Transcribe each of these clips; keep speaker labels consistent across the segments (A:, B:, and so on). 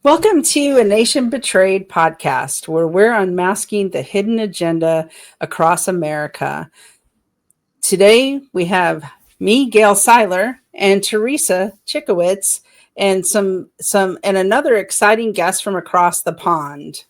A: Welcome to A Nation Betrayed podcast, where we're unmasking the hidden agenda across America. Today, we have me, Gail Seiler, and Teresa Cichewicz, and and another exciting guest from across the pond.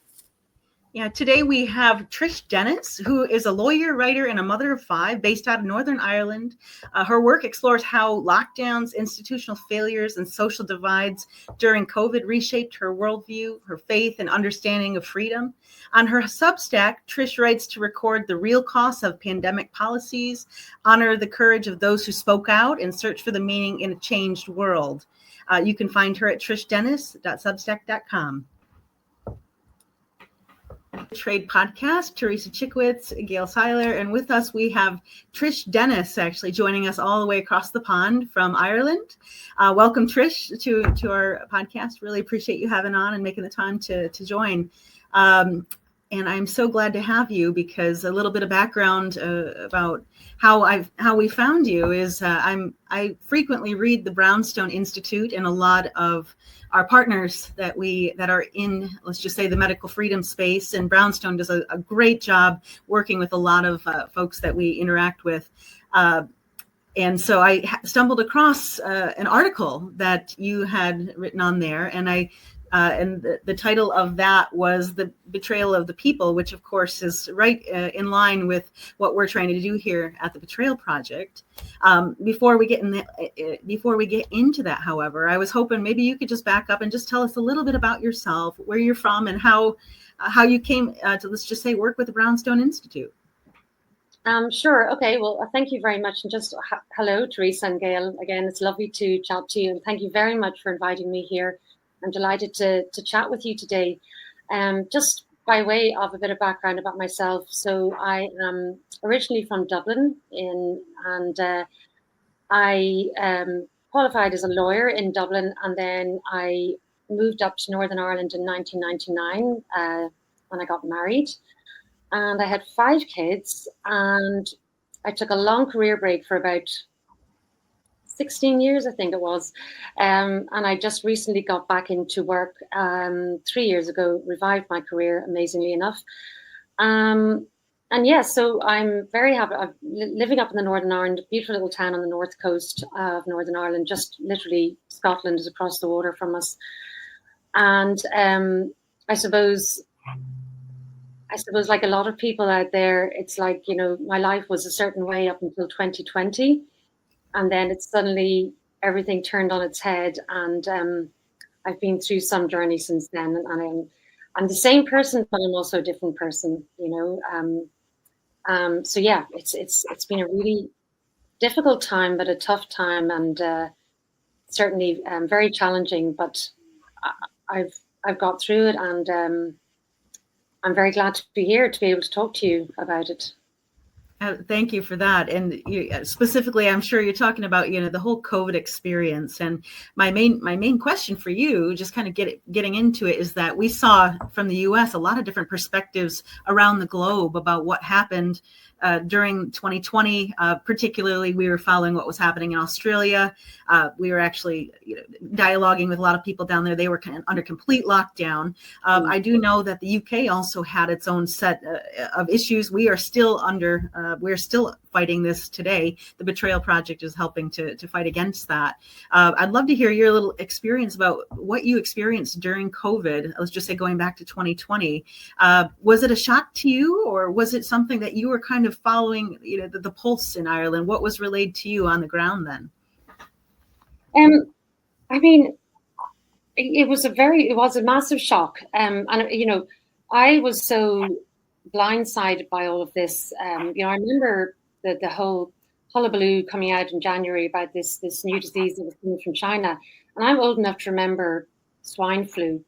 B: Yeah, today we have Trish Dennis, who is a lawyer, writer, and a mother of five based out of Northern Ireland. Her work explores how lockdowns, institutional failures, and social divides during COVID reshaped her worldview, her faith, and understanding of freedom. On her Substack, Trish writes to record the real costs of pandemic policies, honor the courage of those who spoke out, and search for the meaning in a changed world. You can find her at trishdennis.substack.com. Trade podcast, Teresa Cichewicz, Gail Seiler, and with us we have Trish Dennis actually joining us all the way across the pond from Ireland. Welcome, Trish, to our podcast. Really appreciate you having on and making the time to join. And I'm so glad to have you because a little bit of background about how we found you is I frequently read the Brownstone Institute and a lot of our partners that are in, let's just say, the medical freedom space, and Brownstone does a great job working with a lot of folks that we interact with. And so I stumbled across an article that you had written on there, and the title of that was The Betrayal of the People, which of course is right in line with what we're trying to do here at the Betrayal Project. Before we get into that, however, I was hoping maybe you could just back up and just tell us a little bit about yourself, where you're from, and how you came to, let's just say, work with the Brownstone Institute.
C: Sure. Okay. Well, thank you very much. And just hello, Teresa and Gail. Again, it's lovely to chat to you. And thank you very much for inviting me here. I'm delighted to chat with you today. Just by way of a bit of background about myself. So I am originally from Dublin, and I qualified as a lawyer in Dublin, and then I moved up to Northern Ireland in 1999 when I got married. And I had 5 kids, and I took a long career break for about 16 years, I think it was. And I just recently got back into work 3 years ago, revived my career, amazingly enough. And yeah, so I'm very happy. I'm living up in the Northern Ireland, a beautiful little town on the north coast of Northern Ireland, just literally Scotland is across the water from us. And I suppose like a lot of people out there, it's like, my life was a certain way up until 2020. And then it's suddenly everything turned on its head, and I've been through some journey since then. And I'm the same person, but I'm also a different person. So yeah, it's been a really difficult time, but a tough time, and certainly very challenging. But I've got through it, and I'm very glad to be here to be able to talk to you about it.
B: Thank you for that. And specifically, I'm sure you're talking about, the whole COVID experience. And my main question for you, just kind of getting into it, is that we saw from the U.S. a lot of different perspectives around the globe about what happened during 2020. Particularly, we were following what was happening in Australia. We were actually dialoguing with a lot of people down there. They were under complete lockdown. I do know that the UK also had its own set of issues. We are still we're still fighting this today. The Betrayal Project is helping to fight against that. I'd love to hear your little experience about what you experienced during COVID. Let's just say going back to 2020. Was it a shock to you, or was it something that you were kind of following, the pulse in Ireland? What was relayed to you on the ground then?
C: I mean, it was a massive shock. And I was so blindsided by all of this. I remember the whole hullabaloo coming out in January about this new disease that was coming from China. And I'm old enough to remember swine flu.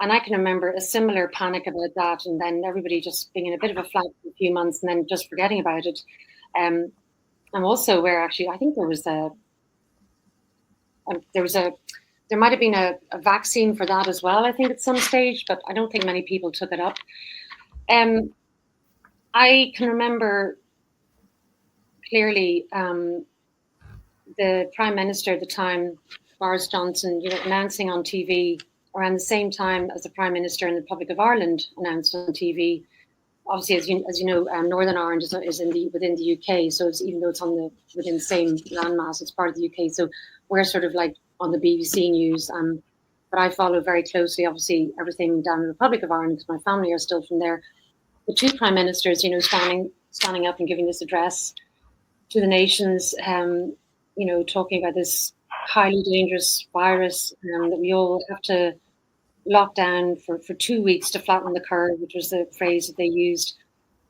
C: And I can remember a similar panic about that, and then everybody just being in a bit of a flat for a few months and then just forgetting about it. And also where actually I think there might have been a vaccine for that as well, I think, at some stage, but I don't think many people took it up. I can remember clearly the Prime Minister at the time, Boris Johnson, announcing on TV around the same time as the Prime Minister in the Republic of Ireland announced on TV. Obviously, as you know, Northern Ireland is within the UK, so even though it's within the same landmass, it's part of the UK. So we're sort of like on the BBC News, but I follow very closely, obviously, everything down in the Republic of Ireland because my family are still from there. The two prime ministers, standing up and giving this address to the nations, talking about this highly dangerous virus that we all have to lock down for 2 weeks to flatten the curve, which was the phrase that they used.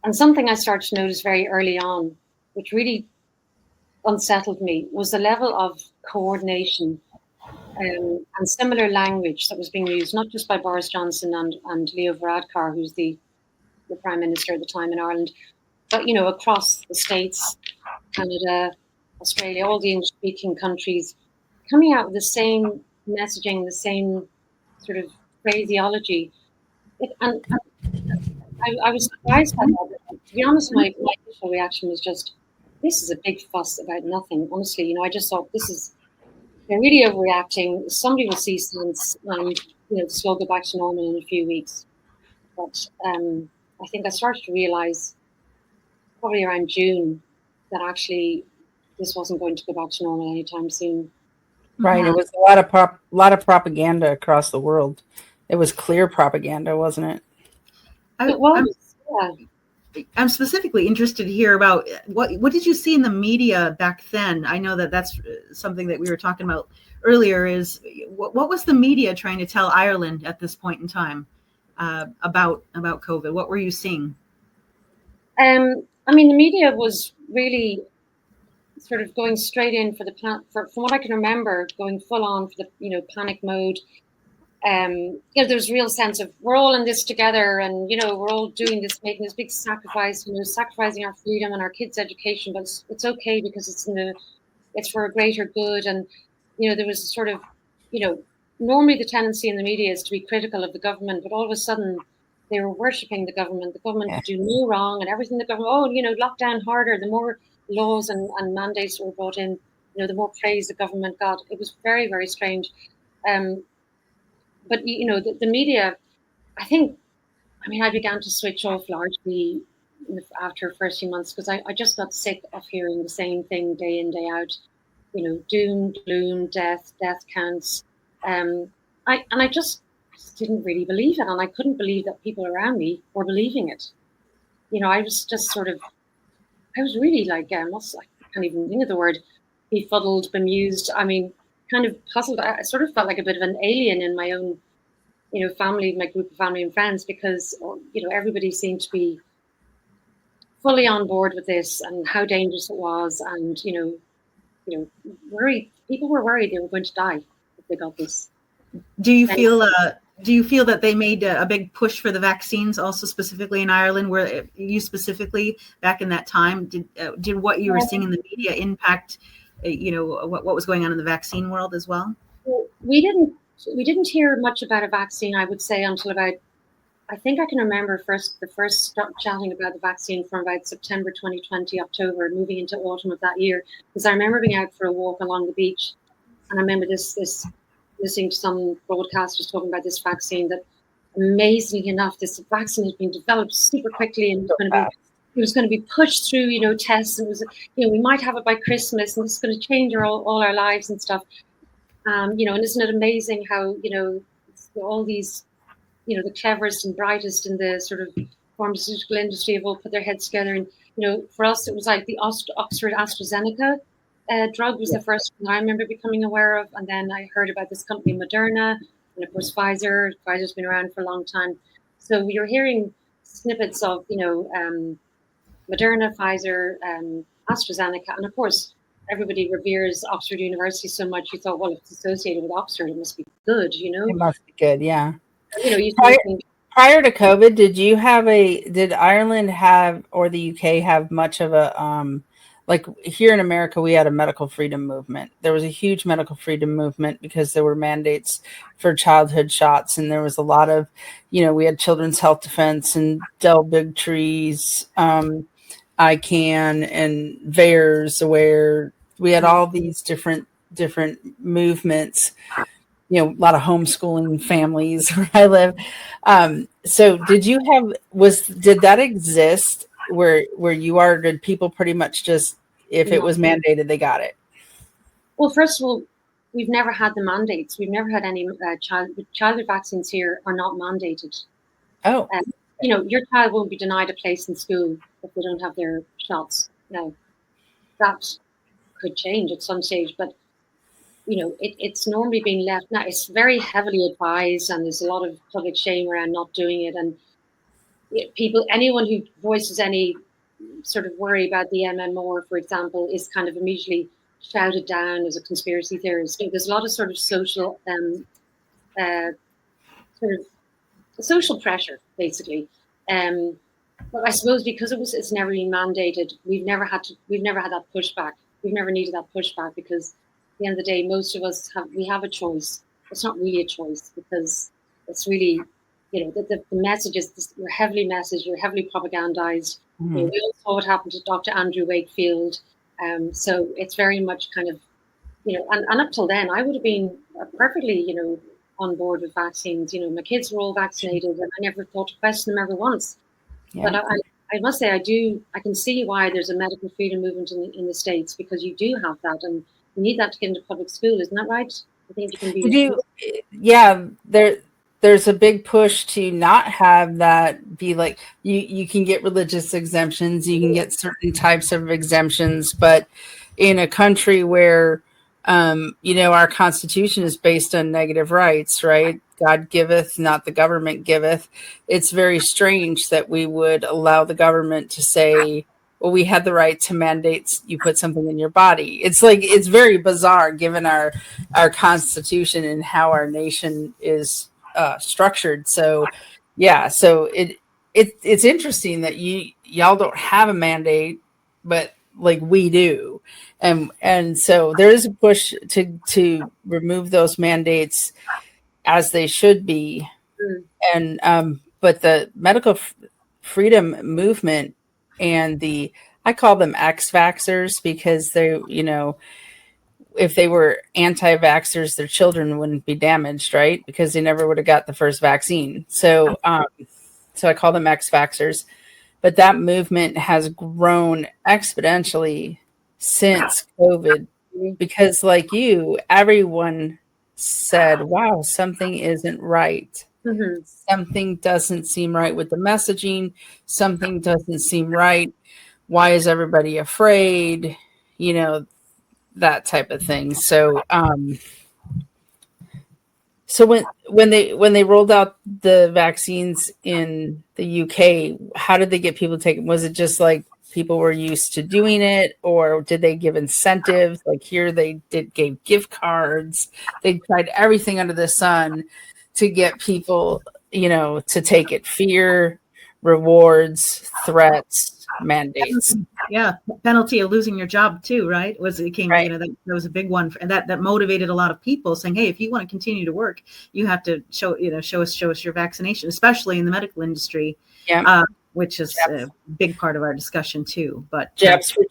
C: And something I started to notice very early on, which really unsettled me, was the level of coordination and similar language that was being used, not just by Boris Johnson and Leo Varadkar, who's the Prime Minister at the time in Ireland, but, across the States, Canada, Australia, all the English-speaking countries, coming out with the same messaging, the same sort of phraseology. And I was surprised by that. To be honest, my initial reaction was just, this is a big fuss about nothing. Honestly, I just thought they're really overreacting. Somebody will see sense, and this will go back to normal in a few weeks. But I think I started to realize probably around June that actually this wasn't going to go back to normal anytime soon.
A: Right.
C: Yeah.
A: It was a lot of propaganda across the world. It was clear propaganda, wasn't it?
B: I'm specifically interested to hear about what did you see in the media back then? I know that that's something that we were talking about earlier. Is what was the media trying to tell Ireland at this point in time about COVID? What were you seeing?
C: The media was really sort of going straight in from what I can remember, going full on for the panic mode. There's a real sense of we're all in this together, and we're all doing this, making this big sacrifice, sacrificing our freedom and our kids' education, but it's okay because it's for a greater good. And there was a sort of normally the tendency in the media is to be critical of the government, but all of a sudden they were worshipping the government. The government could do no wrong, and everything the government, lock down harder. The more laws and mandates were brought in, the more praise the government got. It was very, very strange. But the media, I began to switch off largely after the first few months because I just got sick of hearing the same thing day in, day out. Doom, gloom, death counts. I just didn't really believe it, and I couldn't believe that people around me were believing it. I was just I was really like, I can't even think of the word, befuddled, bemused. Kind of puzzled. I sort of felt like a bit of an alien in my own, family, my group of family and friends, because, everybody seemed to be fully on board with this and how dangerous it was. And, worried. People were worried they were going to die if they got this.
B: Do you feel that they made a big push for the vaccines also specifically in Ireland? Where you specifically back in that time, did what you were seeing in the media impact, what was going on in the vaccine world as well?
C: We didn't hear much about a vaccine, I would say, until about, I think I can remember the first start chatting about the vaccine from about September 2020, October, moving into autumn of that year. Because I remember being out for a walk along the beach, and I remember this listening to some broadcasters talking about this vaccine that, amazingly enough, this vaccine has been developed super quickly and it was going to be pushed through, tests, and it was, we might have it by Christmas, and this is going to change all our lives and stuff. And isn't it amazing how, all these, the cleverest and brightest in the sort of pharmaceutical industry have all put their heads together. And, for us, it was like the Oxford AstraZeneca drug was the first one I remember becoming aware of. And then I heard about this company, Moderna, and of course, Pfizer. Pfizer's been around for a long time. So you're hearing snippets of, Moderna, Pfizer, AstraZeneca, and of course, everybody reveres Oxford University so much. You thought, well, if it's associated with Oxford, it must be good,
A: It must be good, yeah.
C: Prior
A: to COVID, did Ireland have, or the UK have much of a, like here in America, we had a medical freedom movement. There was a huge medical freedom movement because there were mandates for childhood shots. And there was a lot of, we had Children's Health Defense and Del Big Trees, ICANN and VAERS, where we had all these different movements. a lot of homeschooling families where I live. So did that exist where you are? Did people pretty much just, if it was mandated, they got it?
C: Well, first of all, we've never had the mandates. We've never had any childhood vaccines here are not mandated.
A: Oh,
C: your child won't be denied a place in school if they don't have their shots. Now, that could change at some stage, but it's normally being left. Now, it's very heavily advised, and there's a lot of public shame around not doing it. And anyone who voices any sort of worry about the MMR, for example, is kind of immediately shouted down as a conspiracy theorist. So there's a lot of sort of social social pressure, basically. But I suppose because it's never been mandated, we've never had that pushback. We've never needed that pushback because at the end of the day, most of us have a choice. It's not really a choice because it's really, the message is you're heavily messaged, you're heavily propagandized.
A: Mm-hmm.
C: We all saw what happened to Dr. Andrew Wakefield. So it's very much kind of, and up till then, I would have been perfectly, on board with vaccines. My kids were all vaccinated, and I never thought to question them ever once. Yeah. But I must say, I can see why there's a medical freedom movement in the States, because you do have that, and you need that to get into public school, isn't that right? I think you can be.
A: There's a big push to not have that be like you can get religious exemptions, you can get certain types of exemptions, but in a country where our Constitution is based on negative rights, right? God giveth, not the government giveth. It's very strange that we would allow the government to say, well, we had the right to mandate you put something in your body. It's very bizarre given our Constitution and how our nation is structured. So yeah, so it's interesting that y'all don't have a mandate, but like we do. And so there is a push to remove those mandates as they should be. And but the medical freedom movement and I call them X-vaxxers because they, if they were anti-vaxxers, their children wouldn't be damaged, right? Because they never would have got the first vaccine. So I call them X-vaxxers. But that movement has grown exponentially since COVID because, like you, everyone said, wow, something isn't right.
C: Mm-hmm.
A: Something doesn't seem right with the messaging. Something doesn't seem right. Why is everybody afraid? That type of thing. So, so when they rolled out the vaccines in the UK, how did they get people to take it? Was it just like people were used to doing it, or did they give incentives? Like here, they gave gift cards. They tried everything under the sun to get people, to take it. Fear, rewards, threats, mandates.
B: Yeah, penalty of losing your job too, right?
A: Right.
B: That was a big one, and that motivated a lot of people, saying, "Hey, if you want to continue to work, you have to show us your vaccination," especially in the medical industry, which is a big part of our discussion too. But
A: jabs for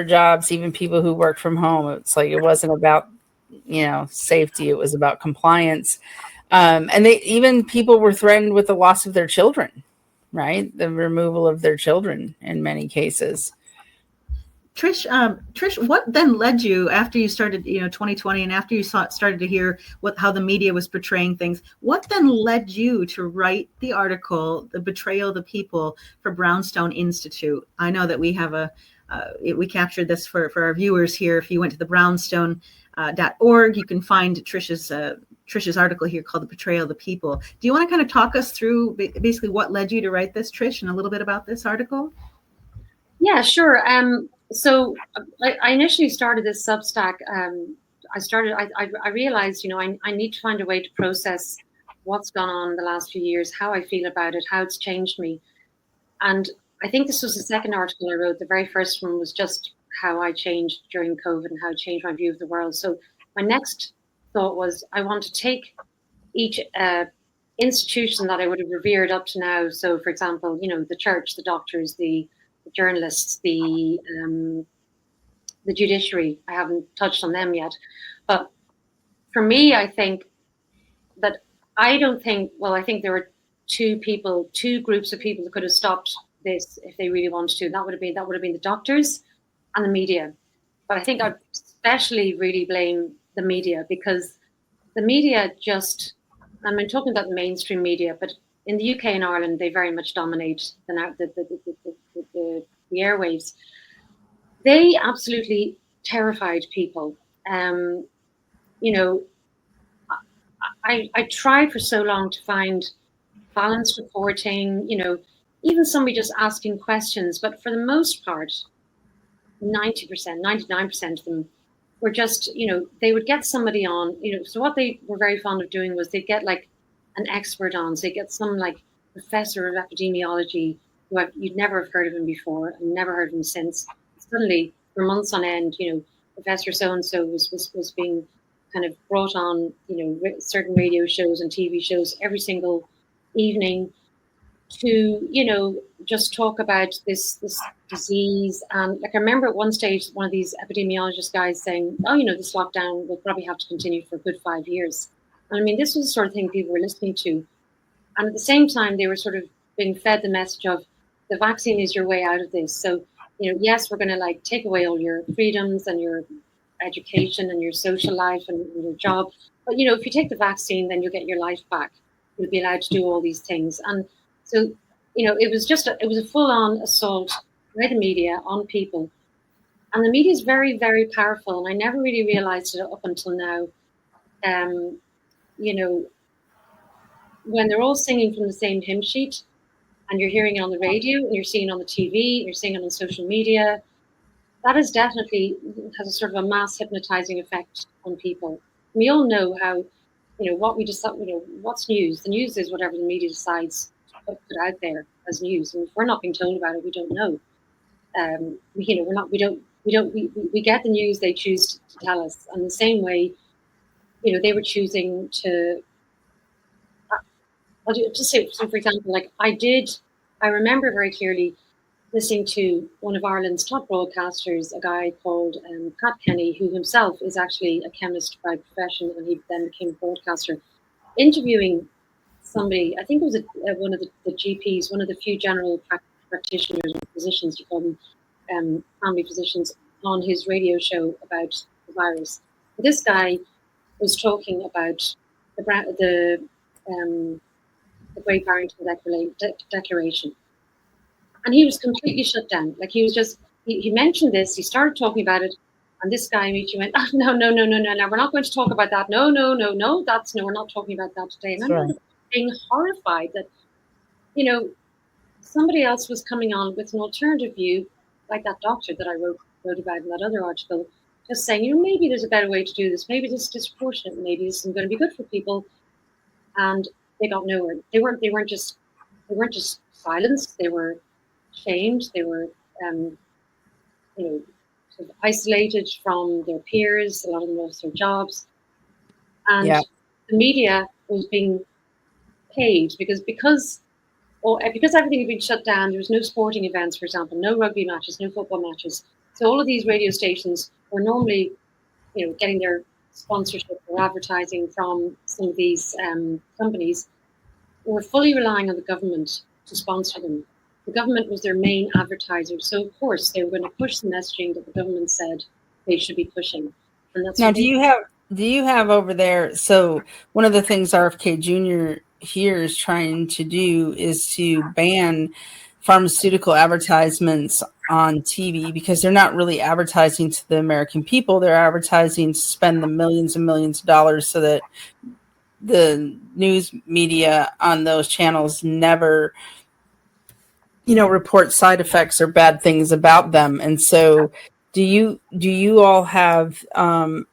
A: jobs. Even people who work from home, it's like it wasn't about safety; it was about compliance. And people were threatened with the loss of their children. Right, the removal of their children in many cases.
B: Trish, what then led you after you started, 2020, and after you started to hear how the media was portraying things? What then led you to write the article, "The Betrayal of the People" for Brownstone Institute? I know that we have we captured this for our viewers here. If you went to the brownstone.org, you can find Trish's article here called "The Betrayal of the People." Do you want to kind of talk us through basically what led you to write this, Trish, and a little bit about this article?
C: Yeah, sure. So I initially started this Substack. I realized, I need to find a way to process what's gone on in the last few years, how I feel about it, how it's changed me. And I think this was the second article I wrote. The very first one was just how I changed during COVID and how it changed my view of the world. So my next thought was I want to take each institution that I would have revered up to now. So, for example, the church, the doctors, the journalists, the judiciary. I haven't touched on them yet, but for me, I think that I think there were two groups of people that could have stopped this if they really wanted to. That would have been the doctors and the media. But I think I especially really blame the media, because the media just, I'm talking about the mainstream media, but in the UK and Ireland, they very much dominate the airwaves. They absolutely terrified people. I tried for so long to find balanced reporting, even somebody just asking questions, but for the most part, 90%, 99% of them were just, they would get somebody on, so what they were very fond of doing was they'd get like an expert on, so they get some like professor of epidemiology you'd never have heard of him before and never heard of him since. Suddenly, for months on end, Professor so-and-so was being kind of brought on, certain radio shows and TV shows every single evening to, just talk about this disease. And like I remember at one stage, one of these epidemiologist guys saying, "Oh, this lockdown will probably have to continue for a good 5 years." And I mean, this was the sort of thing people were listening to. And at the same time, they were sort of being fed the message of the vaccine is your way out of this. So, yes, we're going to like take away all your freedoms and your education and your social life and your job. But, if you take the vaccine, then you'll get your life back. You'll be allowed to do all these things. And so, it was a full-on assault by the media on people. And the media is very, very powerful. And I never really realized it up until now. When they're all singing from the same hymn sheet and you're hearing it on the radio and you're seeing it on the TV, you're seeing it on social media, that is definitely has a sort of a mass hypnotizing effect on people. We all know how, what we decide, what's news. The news is whatever the media decides to put out there as news. And if we're not being told about it, we don't know. We get the news they choose to tell us. And the same way, they were choosing to, I'll just say, so for example, like I remember very clearly listening to one of Ireland's top broadcasters, a guy called Pat Kenny, who himself is actually a chemist by profession, and he then became a broadcaster, interviewing somebody, I think it was one of the GPs, one of the few general practitioners or physicians, you call them, family physicians, on his radio show about the virus. This guy was talking about the Great Barrington Declaration. And he was completely shut down. Like he was just, he mentioned this, he started talking about it, and this guy immediately went, "Oh, no, we're not going to talk about that. No, we're not talking about that today." And I remember being horrified that, somebody else was coming on with an alternative view, like that doctor that I wrote about in that other article, just saying, maybe there's a better way to do this. Maybe this is disproportionate. Maybe this isn't going to be good for people. And they got nowhere. They weren't just silenced. They were shamed. They were, sort of isolated from their peers. A lot of them lost their jobs, and the media was being paid because everything had been shut down. There was no sporting events, for example, no rugby matches, no football matches. So all of these radio stations were normally, getting their sponsorship or advertising from some of these companies, were fully relying on the government to sponsor them. The government was their main advertiser. So, of course, they were going to push the messaging that the government said they should be pushing. And that's
A: now, do you have over there, so one of the things RFK Jr. here is trying to do is to ban pharmaceutical advertisements on TV because they're not really advertising to the American people. They're advertising to spend the millions and millions of dollars so that the news media on those channels never, report side effects or bad things about them. And so do you all have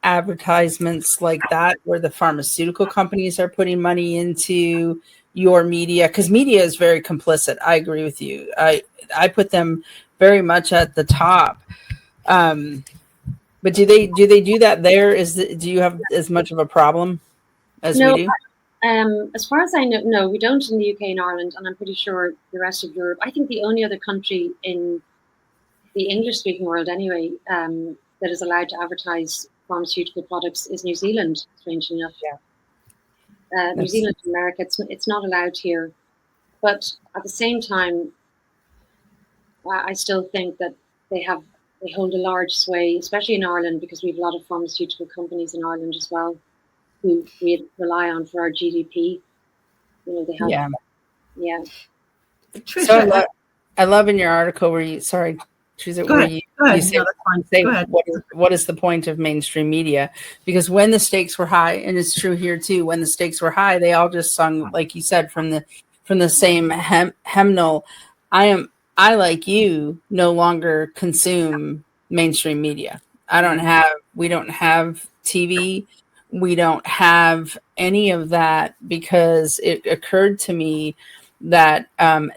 A: advertisements like that where the pharmaceutical companies are putting money into your media? Because media is very complicit. I agree with you. I put them very much at the top. But do they do that there? Do you have as much of a problem as we do?
C: As far as I know, no, we don't in the UK and Ireland, and I'm pretty sure the rest of Europe. I think the only other country in the English-speaking world, anyway, that is allowed to advertise pharmaceutical products is New Zealand, strangely enough.
A: Yeah.
C: New Zealand and America, it's not allowed here. But at the same time, I still think that they hold a large sway, especially in Ireland, because we have a lot of pharmaceutical companies in Ireland as well, who we rely on for our GDP. They have, yeah.
B: Trish,
A: So I love in your article where you, sorry, Teresa,
B: go
A: where
B: ahead.
A: you say,
B: No, that's fine.
A: say
B: Go ahead.
A: what is the point of mainstream media? Because when the stakes were high, and it's true here too, when the stakes were high, they all just sung, like you said, from the same hymnal. I like you no longer consume mainstream media. We don't have TV. We don't have any of that, because it occurred to me that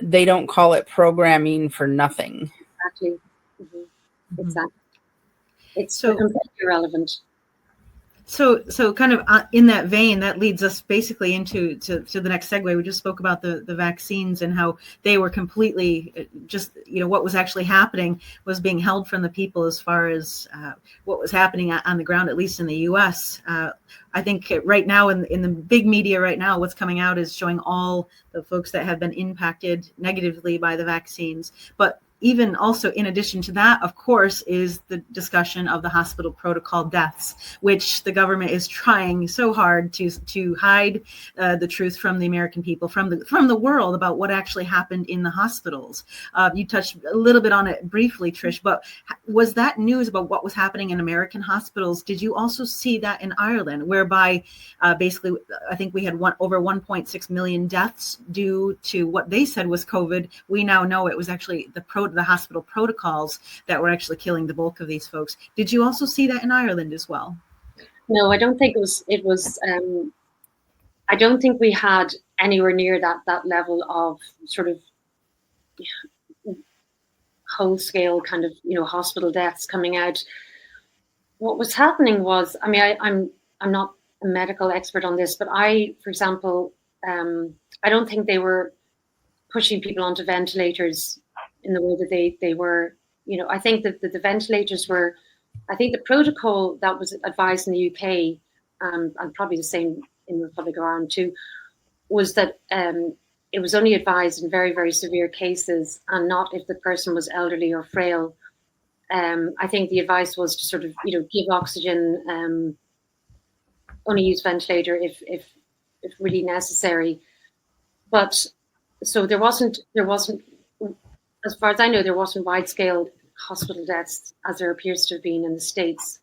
A: they don't call it programming for nothing.
C: Exactly. Mm-hmm. Exactly. It's
B: so
C: completely irrelevant.
B: So kind of in that vein, that leads us basically into the next segue. We just spoke about the vaccines and how they were completely just, what was actually happening was being held from the people as far as what was happening on the ground, at least in the U.S. I think right now in the big media right now, what's coming out is showing all the folks that have been impacted negatively by the vaccines. But even also, in addition to that, of course, is the discussion of the hospital protocol deaths, which the government is trying so hard to hide the truth from the American people, from the world, about what actually happened in the hospitals. You touched a little bit on it briefly, Trish, but was that news about what was happening in American hospitals? Did you also see that in Ireland, whereby basically, I think we had over 1.6 million deaths due to what they said was COVID. We now know it was actually the hospital protocols that were actually killing the bulk of these folks. Did you also see that in Ireland as well?
C: No, I don't think it was. I don't think we had anywhere near that level of sort of whole scale kind of hospital deaths coming out. What was happening was, I mean, I'm not a medical expert on this, but for example, I don't think they were pushing people onto ventilators in the way that they were. I think that the ventilators were. I think the protocol that was advised in the UK, and probably the same in the Republic of Ireland too, was that it was only advised in very, very severe cases, and not if the person was elderly or frail. I think the advice was to sort of give oxygen, only use ventilator if really necessary. But so there wasn't, as far as I know, there wasn't wide scale hospital deaths as there appears to have been in the States.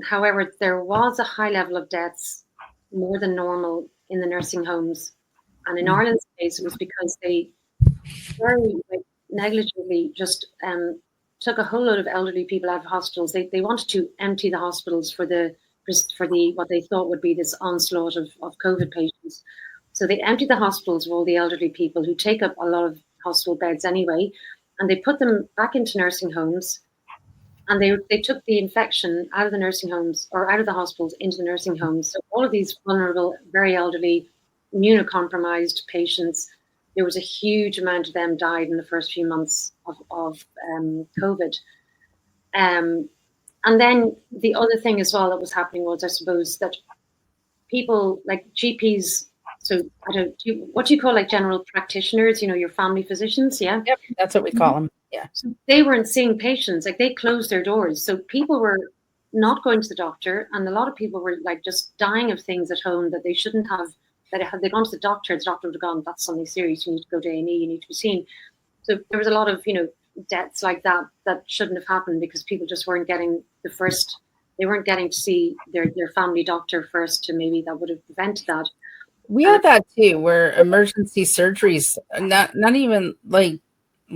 C: However, there was a high level of deaths, more than normal, in the nursing homes. And in Ireland's case, it was because they very negligently just took a whole load of elderly people out of hospitals. They wanted to empty the hospitals for the what they thought would be this onslaught of COVID patients. So they emptied the hospitals of all the elderly people who take up a lot of hospital beds anyway, and they put them back into nursing homes. And they took the infection out of the nursing homes, or out of the hospitals into the nursing homes. So all of these vulnerable, very elderly, immunocompromised patients, there was a huge amount of them died in the first few months of COVID. And then the other thing as well that was happening was, I suppose, that people like GPs, so what do you call like general practitioners, your family physicians? Yeah.
A: Yep, that's what we call them. Yeah.
C: So they weren't seeing patients, like they closed their doors. So people were not going to the doctor, and a lot of people were like just dying of things at home that they shouldn't have. That had they gone to the doctor would have gone, that's something serious. You need to go to A&E. You need to be seen. So there was a lot of deaths like that shouldn't have happened because people just weren't getting they weren't getting to see their family doctor first. To maybe that would have prevented that.
A: We had that too, where emergency surgeries, not even like,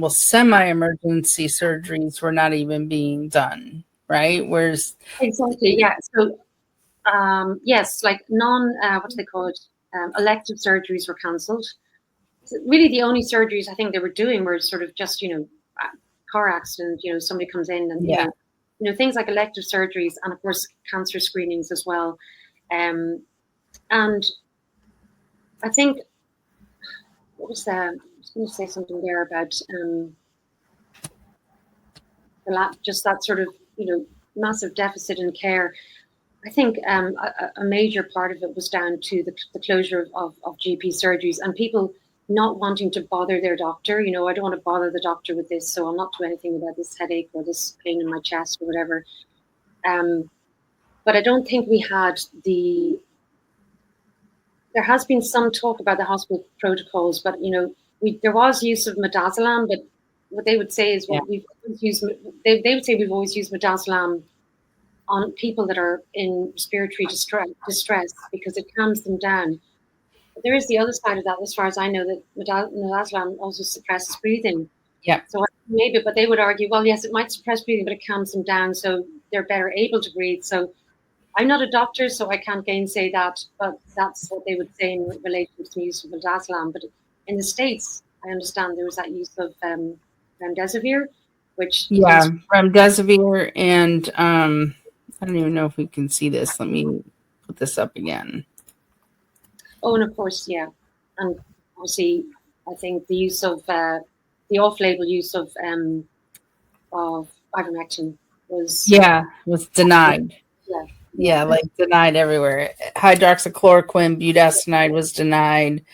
A: semi-emergency surgeries were not even being done, right? Whereas
C: exactly, yeah. So yes, like what do they call it? Elective surgeries were cancelled. So really, the only surgeries I think they were doing were sort of just car accident. Somebody comes in and things like elective surgeries, and of course cancer screenings as well. And I think I was going to say something there about just that sort of massive deficit in care. I think a major part of it was down to the closure of GP surgeries and people not wanting to bother their doctor. You know, I don't want to bother the doctor with this, so I'll not do anything about this headache or this pain in my chest or whatever. But I don't think we had there has been some talk about the hospital protocols, but, you know, there was use of midazolam, but what they would say is, well, we've always used, they would say we've always used midazolam on people that are in respiratory distress because it calms them down. But there is the other side of that, as far as I know, that midazolam also suppresses breathing.
A: Yeah.
C: So maybe, but they would argue, well, yes, it might suppress breathing, but it calms them down, so they're better able to breathe. So I'm not a doctor, so I can't gainsay that, but that's what they would say in relation to the use of midazolam. But in the States, I understand there was that use of remdesivir, which
A: remdesivir, and I don't even know if we can see this. Let me put this up again.
C: Oh, and of course, yeah, and obviously, I think the use of the off-label use of ivermectin was
A: denied. Yeah, like denied everywhere. Hydroxychloroquine, budesonide was denied.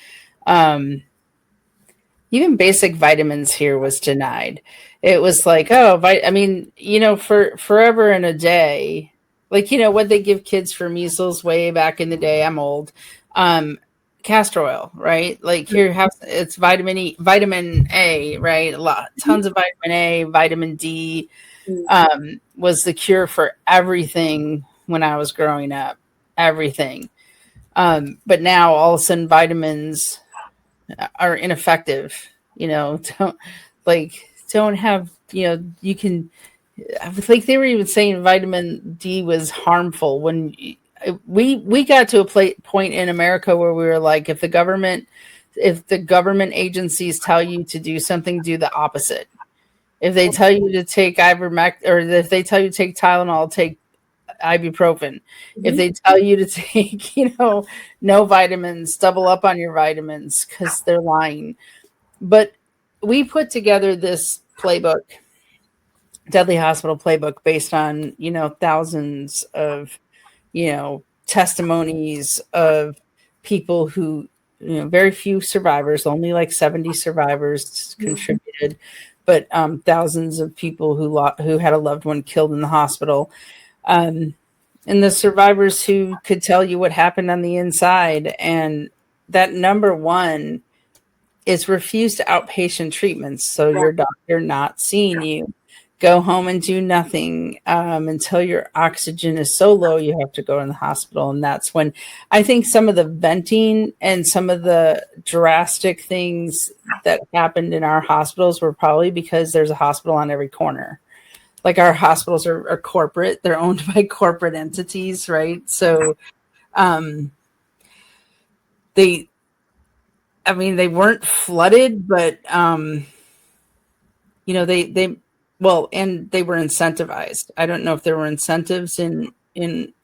A: Even basic vitamins here was denied. It was like, I mean, you know, for forever and a day, like, you know, what they give kids for measles way back in the day. I'm old. Castor oil, right? Like here, it's vitamin A, right? Tons of vitamin A, vitamin D, was the cure for everything when I was growing up, everything. But now all of a sudden vitamins are ineffective, you know, don't have, you know, you can, like they were even saying vitamin D was harmful when we got to a point in America where we were like, if the government agencies tell you to do something, do the opposite. If they tell you to take ivermectin, or if they tell you to take Tylenol, take ibuprofen. If they tell you to take, you know, no vitamins, double up on your vitamins because they're lying. But we put together this playbook, Deadly Hospital Playbook, based on, you know, thousands of, you know, testimonies of people who, you know, very few survivors, only like 70 survivors contributed, but thousands of people who had a loved one killed in the hospital. And the survivors who could tell you what happened on the inside. And that number one is refuse outpatient treatments. So your doctor not seeing you. Go home and do nothing until your oxygen is so low you have to go in the hospital. And that's when I think some of the venting and some of the drastic things that happened in our hospitals were probably because there's a hospital on every corner. Like our hospitals are corporate. They're owned by corporate entities, right? So they weren't flooded, but, you know, and they were incentivized. I don't know if there were incentives in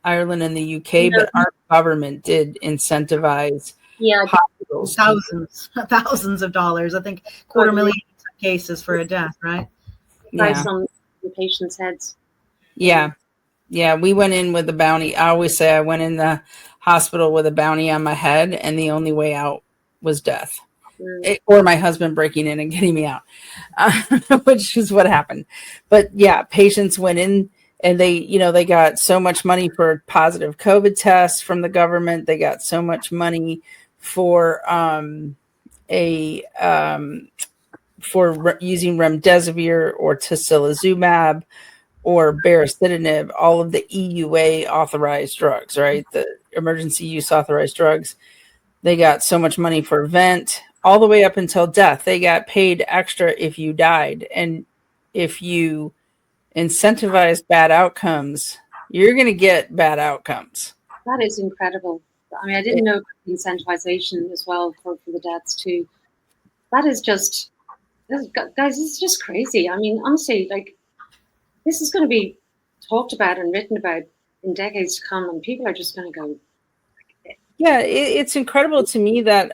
A: Ireland and the UK, but our government did incentivize hospitals.
B: Thousands of dollars. I think $250,000 cases for a death, right?
C: Price on the patient's heads.
A: Yeah. We went in with a bounty. I always say I went in the hospital with a bounty on my head, and the only way out was death. Or my husband breaking in and getting me out, which is what happened. But yeah, patients went in and they got so much money for positive COVID tests from the government. They got so much money for using remdesivir or tocilizumab or baricitinib, all of the EUA authorized drugs, right? The emergency use authorized drugs. They got so much money for vent, all the way up until death. They got paid extra if you died. And if you incentivize bad outcomes, you're going to get bad outcomes.
C: That is incredible. I mean, I didn't know the incentivization as well for the deaths too. That is just, guys, this is just crazy. I mean, honestly, like, this is going to be talked about and written about in decades to come, and people are just going to go.
A: Yeah, it's incredible to me that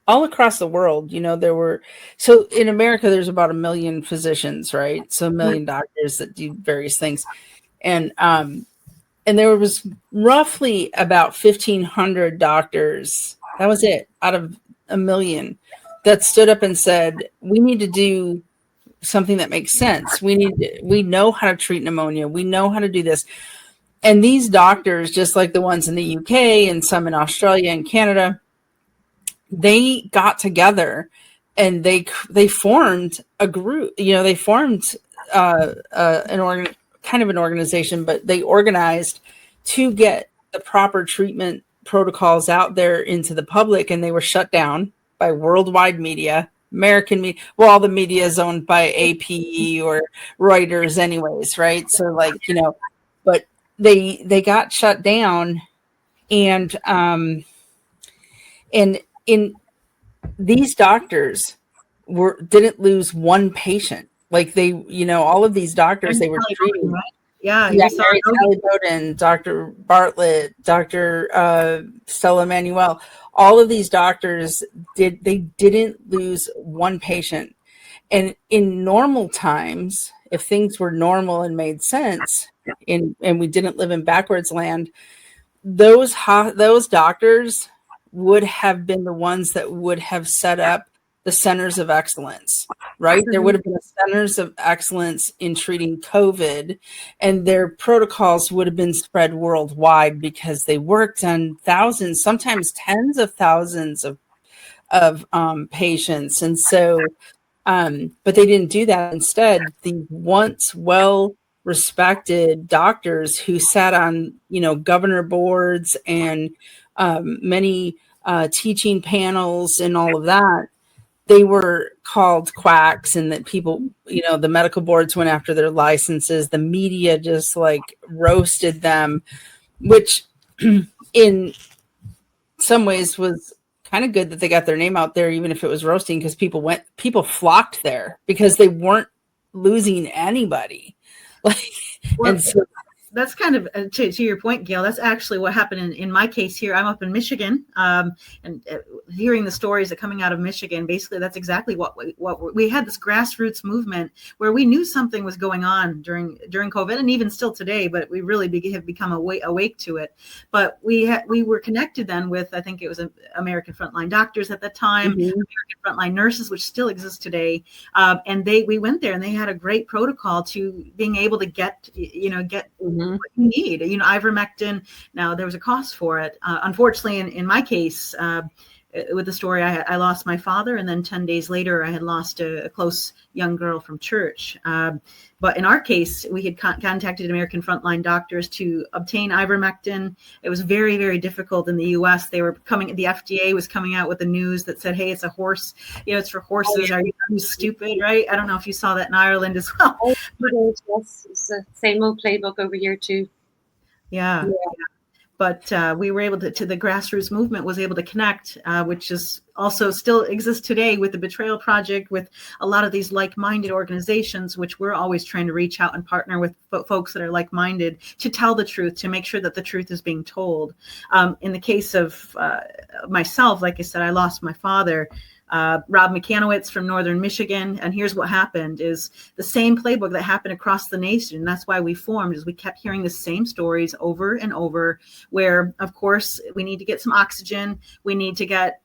A: all across the world, there were, so in America, there's about 1 million physicians, right? So 1 million doctors that do various things. And there was roughly about 1,500 doctors. That was it, out of 1 million, that stood up and said, we need to do something that makes sense. We know how to treat pneumonia. We know how to do this. And these doctors, just like the ones in the UK and some in Australia and Canada, they got together and they formed a group. They formed an organization, but they organized to get the proper treatment protocols out there into the public, and they were shut down by worldwide media. American media, well, all the media is owned by AP or Reuters anyways, right? So but they got shut down, and in these doctors didn't lose one patient. Like all of these doctors, they were treating.
B: Right? Yeah,
A: Mary Sally Bowden, Dr. Bartlett, Dr. Stella Manuel, all of these doctors didn't lose one patient. And in normal times, if things were normal and made sense, and we didn't live in backwards land, those doctors would have been the ones that would have set up the centers of excellence, right? There would have been centers of excellence in treating COVID, and their protocols would have been spread worldwide because they worked on thousands, sometimes tens of thousands of patients. And so, but they didn't do that. Instead, the once well-respected doctors who sat on, governor boards and many teaching panels and all of that, they were called quacks, and that people, the medical boards went after their licenses. The media just roasted them, which in some ways was kind of good that they got their name out there, even if it was roasting, because people flocked there because they weren't losing anybody. And so
B: that's kind of to your point, Gail. That's actually what happened in my case here. I'm up in Michigan, and hearing the stories that coming out of Michigan, basically that's exactly what we had, this grassroots movement where we knew something was going on during COVID, and even still today. But we really have become awake to it. But we were connected then with, I think it was American Frontline Doctors at the time, American Frontline Nurses, which still exists today, and we went there, and they had a great protocol to being able to get what you need, ivermectin. Now there was a cost for it. Unfortunately, in my case, with the story, I lost my father, and then 10 days later, I had lost a close young girl from church. But in our case, we had contacted American Frontline Doctors to obtain ivermectin. It was very, very difficult in the U.S. The FDA was coming out with the news that said, "Hey, it's a horse. It's for horses. Are you stupid?" Right? I don't know if you saw that in Ireland as well.
C: But yes, it's the same old playbook over here too.
B: Yeah. But we were able to the grassroots movement was able to connect, which is also still exists today with the Betrayal Project, with a lot of these like-minded organizations, which we're always trying to reach out and partner with folks that are like-minded to tell the truth, to make sure that the truth is being told. In the case of myself, like I said, I lost my father. Rob Cichewicz from Northern Michigan. And here's what happened is the same playbook that happened across the nation. That's why we formed, is we kept hearing the same stories over and over, where, of course, we need to get some oxygen. We need to get,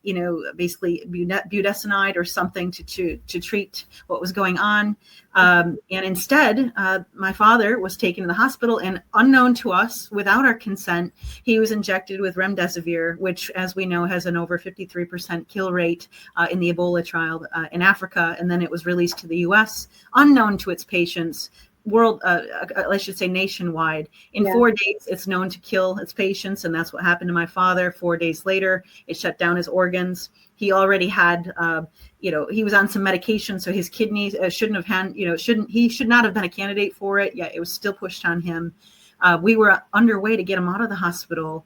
B: basically budesonide or something to treat what was going on. And instead, my father was taken to the hospital, and unknown to us, without our consent, he was injected with remdesivir, which, as we know, has an over 53% kill rate in the Ebola trial in Africa. And then it was released to the U.S., unknown to its patients. I should say nationwide. In 4 days, it's known to kill its patients, and that's what happened to my father. 4 days later, it shut down his organs. He already had, he was on some medication, so his kidneys he should not have been a candidate for it. Yeah, it was still pushed on him. We were underway to get him out of the hospital